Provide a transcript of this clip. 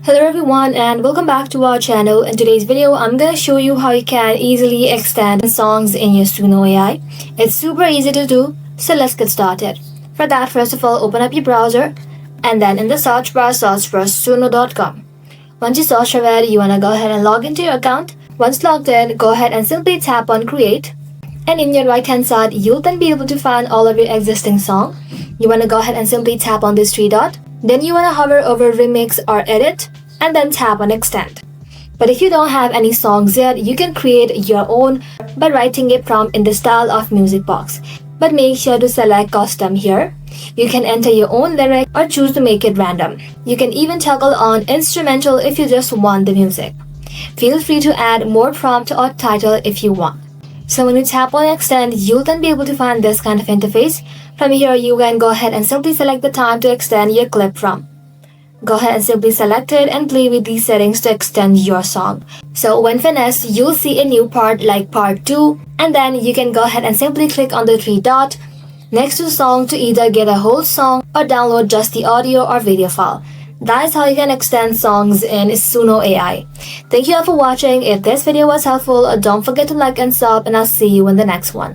Hello everyone and welcome back to our channel. In today's video, I'm gonna show you how you can easily extend songs in your Suno AI. It's super easy to do, so let's get started. For that, first of all, open up your browser and then in the search bar, search for suno.com. Once you search for it, you wanna go ahead and log into your account. Once logged in, go ahead and simply tap on create. And in your right hand side, you'll then be able to find all of your existing songs. You wanna go ahead and simply tap on this three dot. Then you wanna hover over remix or edit and then tap on extend. But if you don't have any songs yet, you can create your own by writing a prompt in the style of music box. But make sure to select custom here. You can enter your own lyric or choose to make it random. You can even toggle on instrumental if you just want the music. Feel free to add more prompt or title if you want. So when you tap on extend, you'll then be able to find this kind of interface. From here, you can go ahead and simply select the time to extend your clip from. Go ahead and simply select it and play with these settings to extend your song. So when finished, you'll see a new part like part 2, and then you can go ahead and simply click on the three dot next to song to either get a whole song or download just the audio or video file. That is how you can extend songs in Suno AI. Thank you all for watching. If this video was helpful, don't forget to like and sub, and I'll see you in the next one.